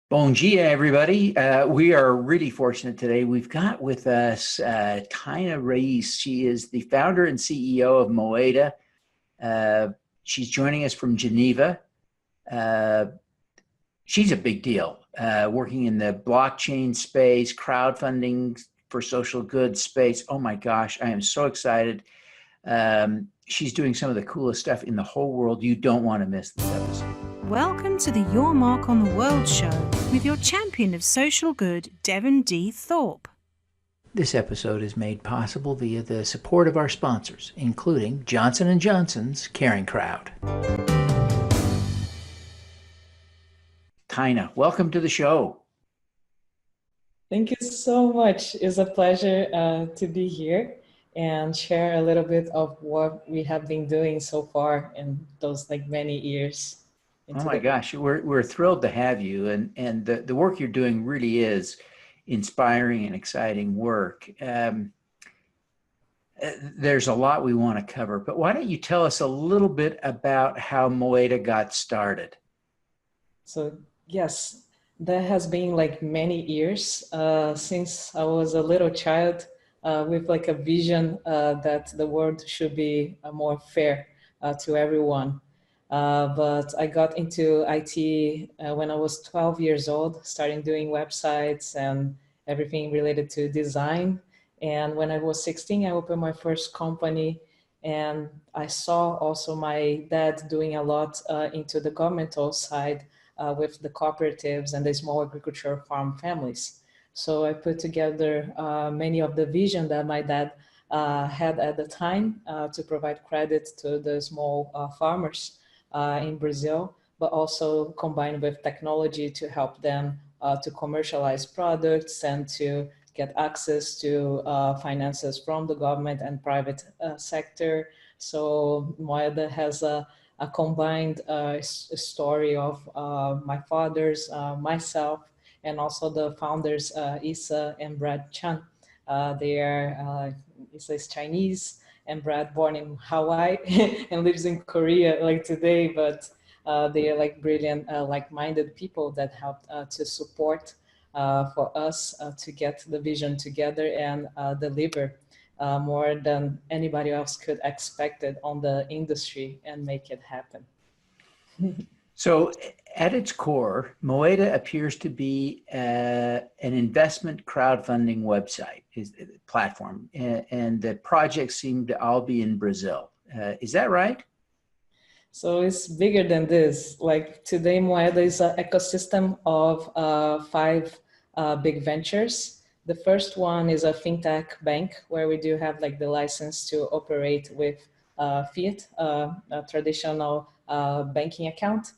Bon dia, everybody. We are really fortunate today. We've got with us Taynaah Reis. She is the founder and CEO of Moeda. Uh, she's joining us from Geneva. Uh, she's a big deal, working in the blockchain space, crowdfunding for social good space. Oh my gosh, I am so excited. She's doing some of the coolest stuff in the whole world. You don't want to miss this episode. Welcome to the Your Mark on the World show with your champion of social good, Devin D. Thorpe. This episode is made possible via the support of our sponsors, including Johnson & Johnson's Caring Crowd. Taynaah, welcome to the show. Thank you so much. It's a pleasure to be here and share a little bit of what we have been doing so far in those many years. Oh my gosh, we're thrilled to have you, and the work you're doing really is inspiring and exciting work. There's a lot we want to cover, but why don't you tell us a little bit about how Moeda got started? So yes, there has been many years since I was a little child with a vision that the world should be more fair to everyone. But I got into IT when I was 12 years old, starting doing websites and everything related to design. And when I was 16, I opened my first company, and I saw also my dad doing a lot into the governmental side with the cooperatives and the small agriculture farm families. So I put together many of the vision that my dad had at the time to provide credit to the small farmers in Brazil, but also combined with technology to help them to commercialize products and to get access to finances from the government and private sector. So Moeda has a combined story of my father's, myself, and also the founders, Isa and Brad Chan. Isa is Chinese, and Brad born in Hawaii and lives in Korea today, but they are brilliant, like-minded people that helped to support for us to get the vision together and deliver more than anybody else could expect it on the industry and make it happen. So at its core, Moeda appears to be an investment crowdfunding website platform, and the projects seem to all be in Brazil. Is that right? So it's bigger than this. Today, Moeda is an ecosystem of five big ventures. The first one is a Fintech Bank, where we do have the license to operate with fiat, a traditional banking account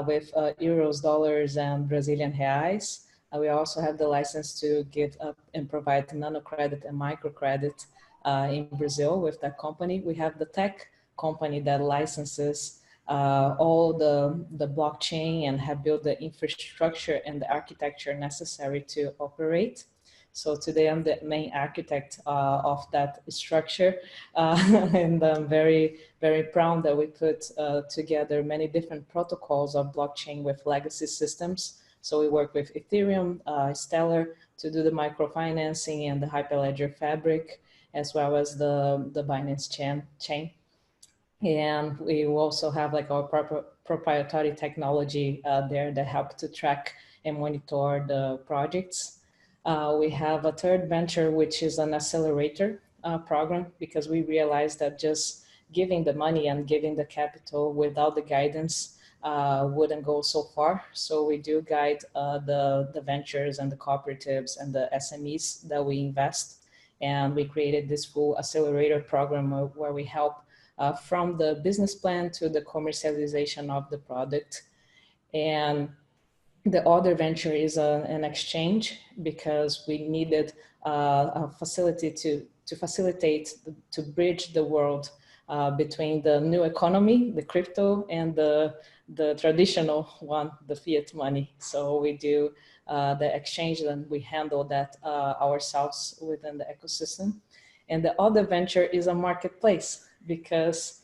with euros, dollars, and Brazilian reais. We also have the license to give up and provide nano credit and microcredit in Brazil with that company. We have the tech company that licenses all the blockchain and have built the infrastructure and the architecture necessary to operate. So today I'm the main architect of that structure, and I'm very, very proud that we put together many different protocols of blockchain with legacy systems. So we work with Ethereum, Stellar to do the microfinancing and the Hyperledger Fabric, as well as the Binance chain. And we also have our proprietary technology there that help to track and monitor the projects. We have a third venture, which is an accelerator program, because we realized that just giving the money and giving the capital without the guidance wouldn't go so far. So we do guide the ventures and the cooperatives and the SMEs that we invest. And we created this full accelerator program where we help from the business plan to the commercialization of the product. And the other venture is an exchange, because we needed a facility to facilitate, to bridge the world between the new economy, the crypto, and the traditional one, the fiat money. So we do the exchange, and we handle that ourselves within the ecosystem. And the other venture is a marketplace, because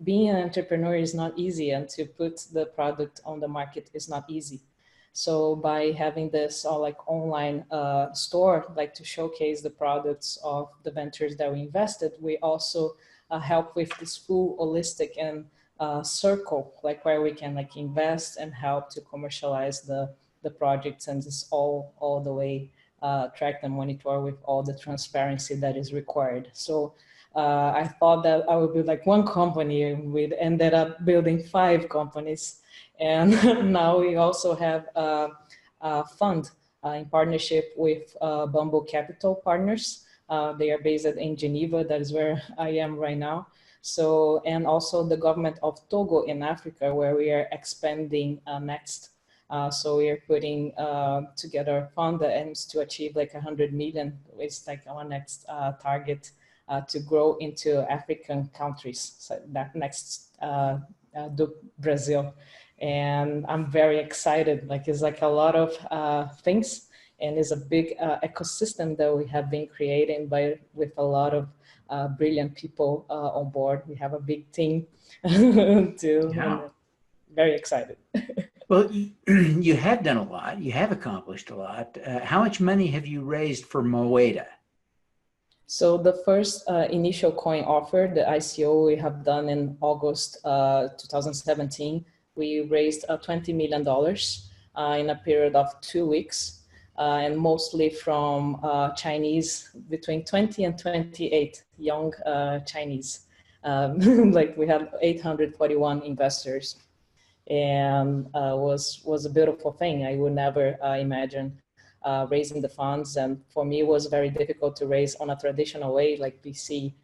being an entrepreneur is not easy, and to put the product on the market is not easy. So by having this like online store, like to showcase the products of the ventures that we invested, we also help with this full holistic and circle, like where we can like invest and help to commercialize the projects, and just all the way track and monitor with all the transparency that is required. So I thought that I would build like one company, and we ended up building 5 companies. And now we also have a fund in partnership with Bamboo Capital Partners. They are based in Geneva. That is where I am right now. So, and also the government of Togo in Africa, where we are expanding next. So we are putting together a fund that aims to achieve like 100 million. It's like our next target to grow into African countries. So that next do Brazil. And I'm very excited. Like, it's like a lot of things, and it's a big ecosystem that we have been creating with a lot of brilliant people on board. We have a big team too. Yeah. And very excited. Well, you have done a lot. You have accomplished a lot. How much money have you raised for Moeda? So the first initial coin offer, the ICO, we have done in August 2017. We raised $20 million in a period of 2 weeks, and mostly from Chinese, between 20 and 28 young Chinese. Like, we had 841 investors, and was a beautiful thing. I would never imagine raising the funds, and for me it was very difficult to raise on a traditional way, like VC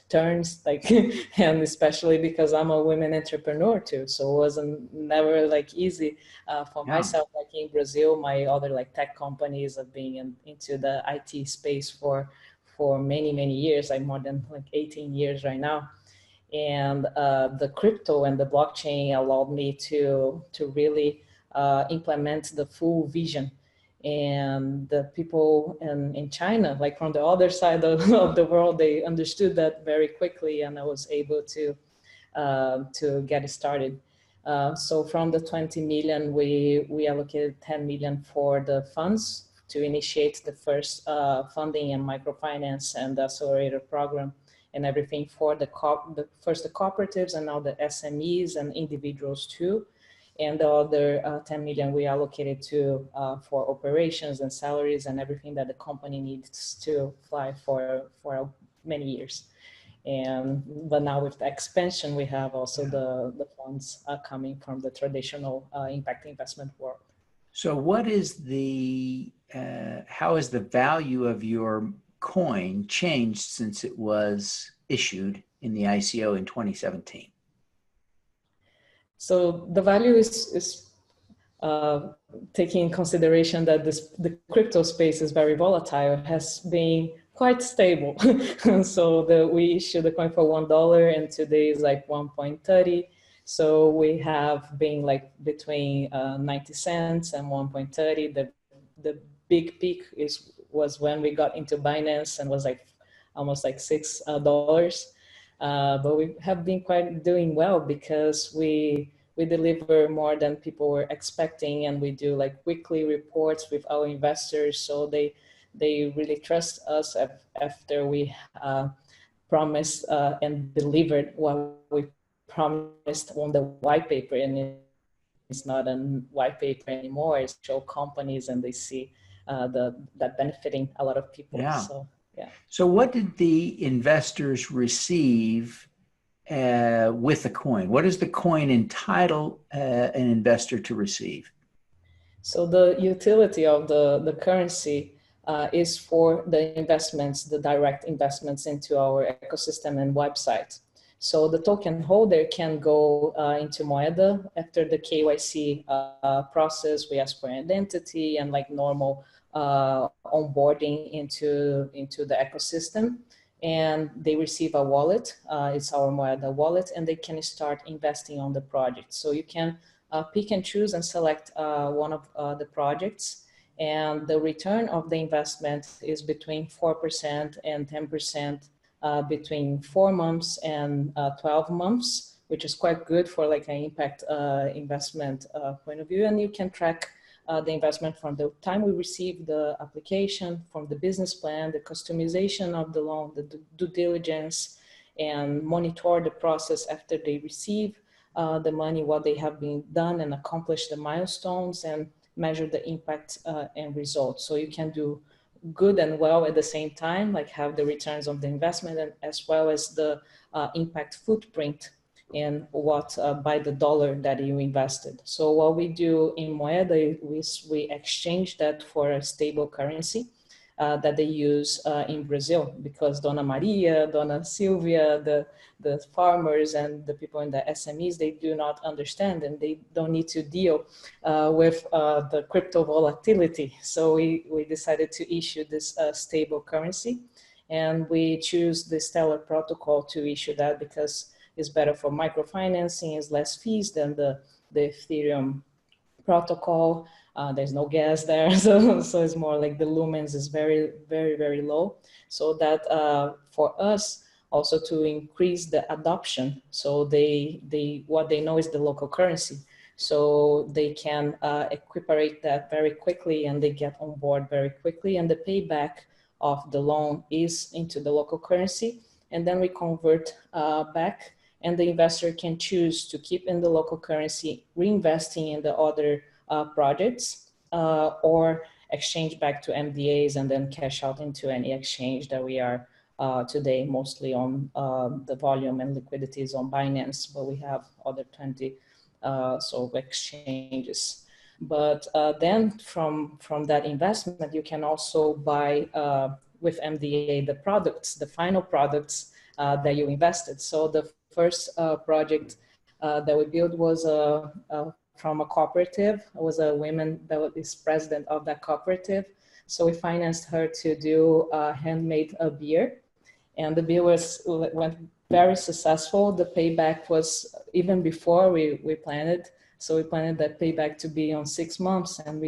turns, like, and especially because I'm a women entrepreneur too, so it wasn't never like easy for myself. Like in Brazil, my other like tech companies have been into the IT space for many years, like more than like 18 years right now. And the crypto and the blockchain allowed me to really implement the full vision. And the people in China, like from the other side of the world, they understood that very quickly, and I was able to get it started. So from the 20 million, we allocated 10 million for the funds to initiate the first funding and microfinance and the accelerator program and everything for first the cooperatives, and now the SMEs and individuals too. And the other 10 million we allocated to for operations and salaries and everything that the company needs to fly for many years. But now with the expansion, we have also the funds coming from the traditional impact investment world. So what is how has the value of your coin changed since it was issued in the ICO in 2017? So the value is taking in consideration that the crypto space is very volatile, has been quite stable. So we issued the coin for $1, and today is like 1.30. So we have been like between 90 cents and 1.30. The big peak was when we got into Binance and was like almost like $6. But we have been quite doing well because we deliver more than people were expecting, and we do like weekly reports with our investors. So they really trust us after we promised and delivered what we promised on the white paper. And it's not a white paper anymore. It's show companies, and they see that benefiting a lot of people. Yeah. So, yeah. So what did the investors receive with the coin? What does the coin entitle an investor to receive? So the utility of the currency is for the investments, the direct investments into our ecosystem and website. So the token holder can go into Moeda after the KYC process. We ask for identity and like normal onboarding into the ecosystem, and they receive a wallet. It's our Moeda wallet, and they can start investing on the project. So you can pick and choose and select one of the projects, and the return of the investment is between 4% and 10% between 4 months and 12 months, which is quite good for like an impact investment point of view. And you can track the investment from the time we receive the application, from the business plan, the customization of the loan, the due diligence, and monitor the process after they receive the money, what they have been done and accomplished the milestones, and measure the impact and results. So you can do good and well at the same time, like have the returns on the investment and as well as the impact footprint and what by the dollar that you invested. So what we do in Moeda is we exchange that for a stable currency that they use in Brazil, because Dona Maria, Dona Silvia, the farmers and the people in the SMEs, they do not understand and they don't need to deal with the crypto volatility. So we decided to issue this stable currency, and we choose the Stellar protocol to issue that because it's better for microfinancing, it's less fees than the Ethereum protocol. There's no gas there, so it's more like the lumens is very, very, very low. So that for us also to increase the adoption. So what they know is the local currency. So they can equiparate that very quickly and they get on board very quickly, and the payback of the loan is into the local currency, and then we convert back, and the investor can choose to keep in the local currency, reinvesting in the other projects, or exchange back to MDAs and then cash out into any exchange that we are today mostly on the volume and liquidities on Binance, but we have other 20 so exchanges. But then from that investment, you can also buy with MDA the products, the final products that you invested. So the first project that we built was from a cooperative. It was a woman that is president of that cooperative. So we financed her to do handmade beer, and the beer went very successful. The payback was even before we planned it. So we planned that payback to be on 6 months, and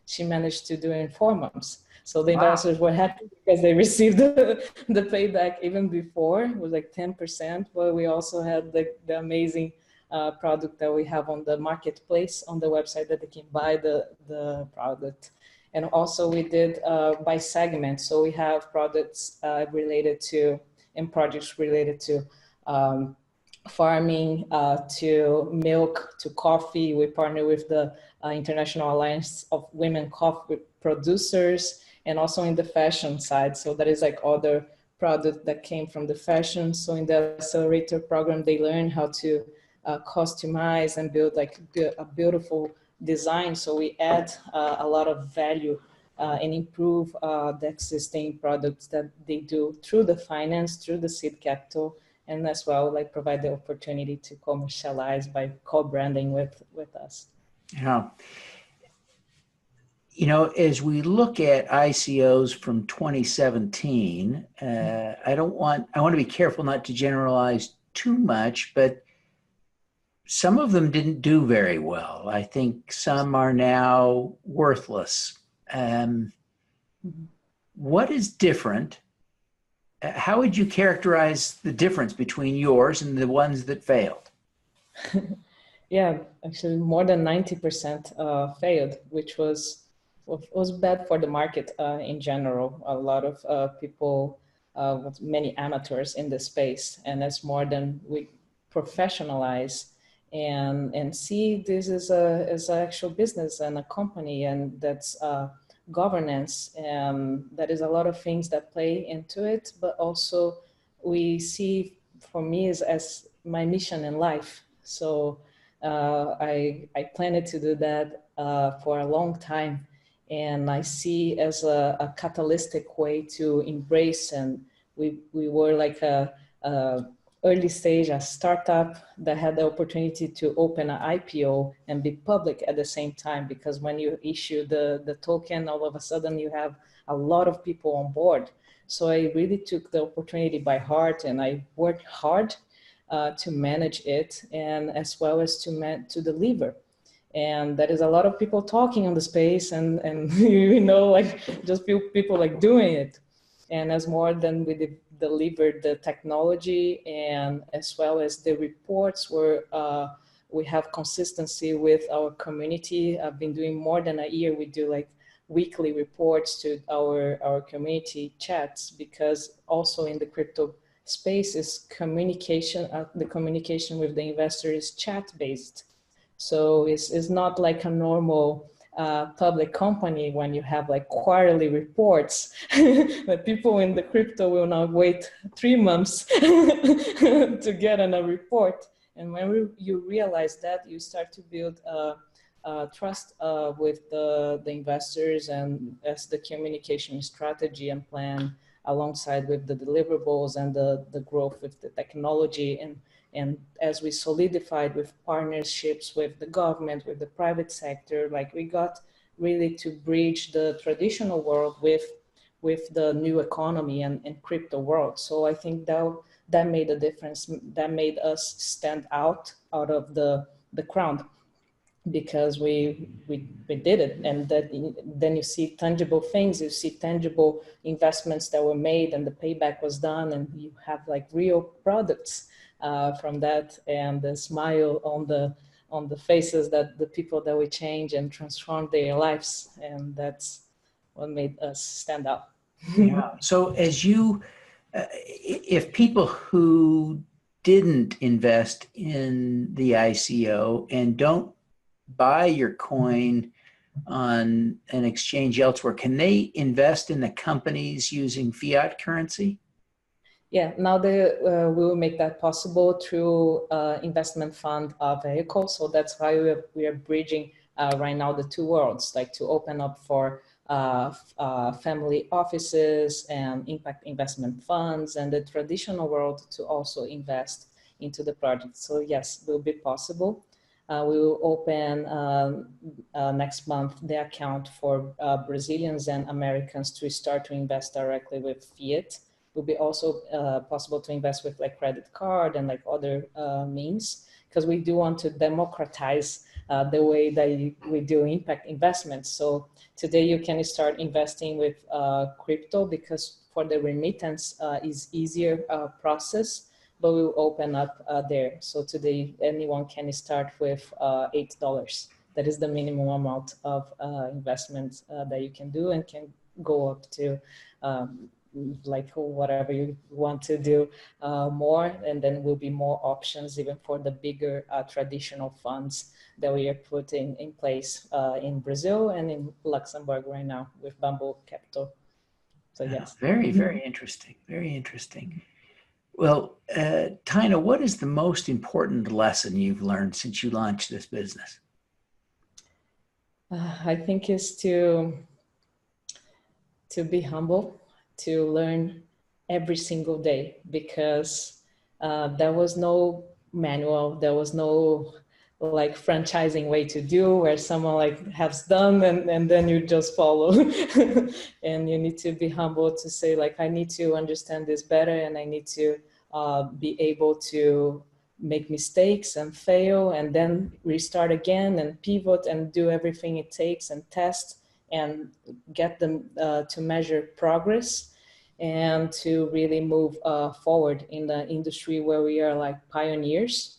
she managed to do it in 4 months. So the investors were happy because they received the payback even before. It was like 10%, but we also had the amazing product that we have on the marketplace on the website that they can buy the product. And also we did by segment. So we have products related to, and projects related to farming, to milk, to coffee. We partner with the International Alliance of Women Coffee Producers, and also in the fashion side. So that is like other product that came from the fashion. So in the accelerator program, they learn how to customize and build like a beautiful design. So we add a lot of value and improve the existing products that they do through the finance, through the seed capital, and as well like provide the opportunity to commercialize by co-branding with us. Yeah. You know, as we look at ICOs from 2017, I want to be careful not to generalize too much, but some of them didn't do very well. I think some are now worthless. What is different? How would you characterize the difference between yours and the ones that failed? Yeah, actually more than 90% failed, which was bad for the market in general. A lot of people, many amateurs in the space, and that's more than we professionalize and see this as an actual business and a company, and that's governance, and that is a lot of things that play into it. But also we see, for me, as my mission in life. So I planned to do that for a long time, and I see as a catalytic way to embrace. And we were like a early stage, a startup that had the opportunity to open an IPO and be public at the same time, because when you issue the token, all of a sudden you have a lot of people on board. So I really took the opportunity by heart, and I worked hard to manage it, and as well as to deliver. And there is a lot of people talking on the space, and you know, like just few people like doing it. And as more than we delivered the technology, and as well as the reports where we have consistency with our community. I've been doing more than a year. We do like weekly reports to our community chats, because also in the crypto space is communication, the communication with the investor is chat based. So it's not like a normal public company when you have like quarterly reports that people in the crypto will now wait 3 months to get on a report. And when you realize that, you start to build trust with the investors, and as the communication strategy and plan alongside with the deliverables and the growth with the technology. And as we solidified with partnerships with the government, with the private sector, like we got really to bridge the traditional world with the new economy and crypto world. So I think that made a difference. That made us stand out of the crowd, because we did it. And that then you see tangible things, you see tangible investments that were made and the payback was done, and you have like real products from that, and the smile on the faces that the people that we change and transform their lives. And that's what made us stand out. Yeah. So as you, if people who didn't invest in the ICO and don't buy your coin on an exchange elsewhere, can they invest in the companies using fiat currency? Yeah, now we will make that possible through investment fund vehicle. So that's why we are bridging right now the two worlds, like to open up for family offices and impact investment funds, and the traditional world to also invest into the project. So yes, it will be possible. We will open next month the account for Brazilians and Americans to start to invest directly with fiat. It will be also possible to invest with like credit card and like other means, because we do want to democratize the way that we do impact investments. So today you can start investing with crypto, because for the remittance is easier process, but we'll open up there. So today anyone can start with $8. That is the minimum amount of investment that you can do, and can go up to like whatever you want to do more. And then will be more options even for the bigger traditional funds that we are putting in place in Brazil and in Luxembourg right now with Bamboo Capital. So yes. Very, very interesting. Very interesting. Well, Taynaah, what is the most important lesson you've learned since you launched this business? I think is to be humble, to learn every single day, because there was no manual, there was no like franchising way to do where someone like has done and then you just follow. And you need to be humble to say like, I need to understand this better, and I need to be able to make mistakes and fail and then restart again and pivot and do everything it takes and test and get them to measure progress, and to really move forward in the industry where we are like pioneers,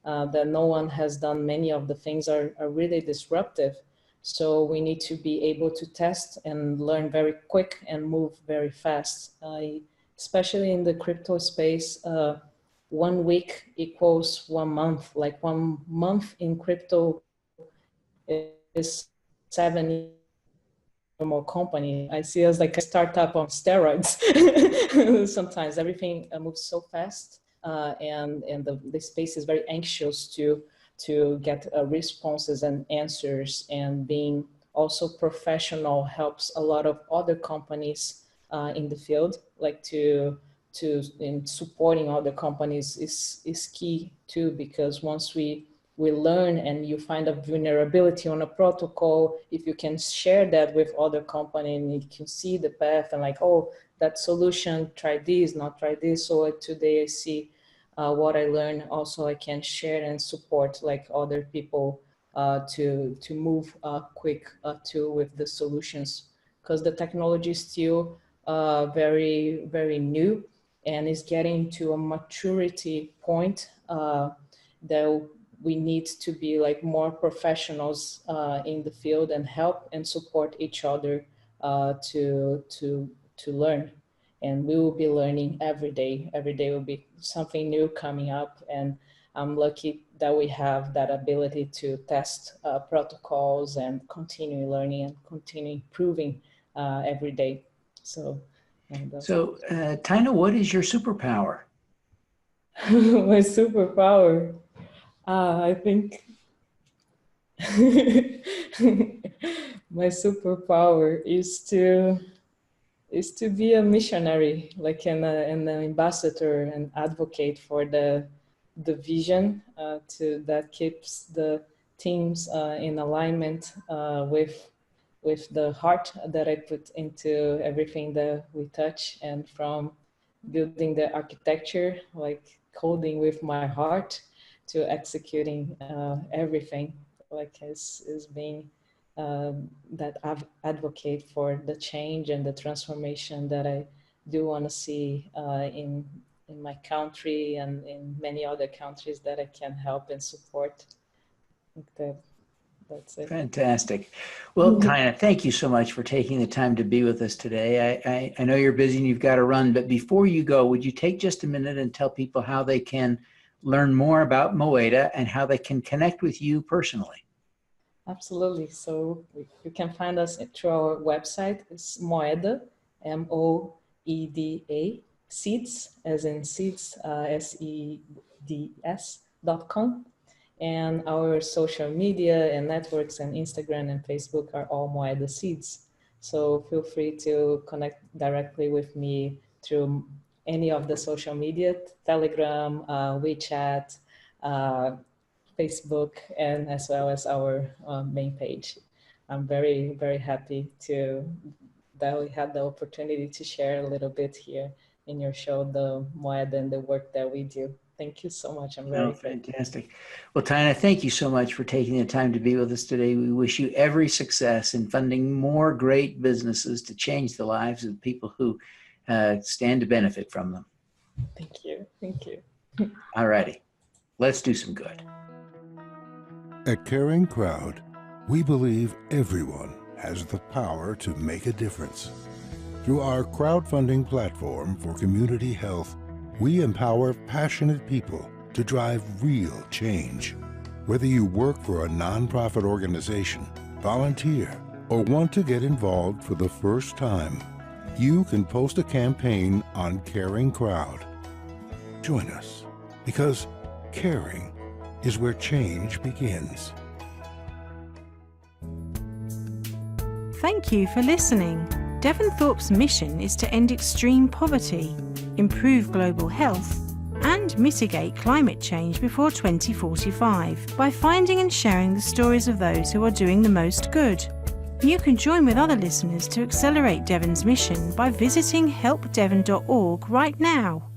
that no one has done. Many of the things are really disruptive. So we need to be able to test and learn very quick and move very fast. Especially in the crypto space, 1 week equals 1 month. Like 1 month in crypto is 7 years or more company. I see us like a startup on steroids. Sometimes everything moves so fast, and the space is very anxious to get responses and answers, and being also professional helps a lot of other companies in the field, like in supporting other companies is key too, because once we learn and you find a vulnerability on a protocol, if you can share that with other company and you can see the path and like, oh, that solution, try this, not try this. So today I see what I learned, also I can share and support like other people to move quick too with the solutions, because the technology is still very, very new. and is getting to a maturity point that we need to be like more professionals in the field and help and support each other to learn. And we will be learning every day. Every day will be something new coming up, and I'm lucky that we have that ability to test protocols and continue learning and continue improving every day. So Taynaah, what is your superpower? My superpower, I think my superpower is to be a missionary, like an ambassador and advocate for the vision that keeps the teams in alignment with the heart that I put into everything that we touch, and from building the architecture, like coding with my heart, to executing everything, like is being that advocate for the change and the transformation that I do want to see in my country and in many other countries that I can help and support. I think that's it. Fantastic. Well, Taynaah, thank you so much for taking the time to be with us today. I know you're busy and you've got to run, but before you go, would you take just a minute and tell people how they can learn more about Moeda and how they can connect with you personally? Absolutely. So you can find us through our website. It's Moeda, Moeda, seeds, as in seeds, SEDS.com. And our social media and networks and Instagram and Facebook are all Moeda Seeds. So feel free to connect directly with me through any of the social media, Telegram, WeChat, Facebook, and as well as our main page. I'm very, very happy that we had the opportunity to share a little bit here in your show, the Moeda and the work that we do. Thank you so much. I'm very fantastic. Well, Taynaah, thank you so much for taking the time to be with us today. We wish you every success in funding more great businesses to change the lives of people who stand to benefit from them. Thank you. Thank you. All righty. Let's do some good. At Caring Crowd, we believe everyone has the power to make a difference. Through our crowdfunding platform for community health, we empower passionate people to drive real change. Whether you work for a nonprofit organization, volunteer, or want to get involved for the first time, you can post a campaign on Caring Crowd. Join us, because caring is where change begins. Thank you for listening. Devin Thorpe's mission is to end extreme poverty, improve global health, and mitigate climate change before 2045 by finding and sharing the stories of those who are doing the most good. You can join with other listeners to accelerate Devin's mission by visiting helpdevin.org right now.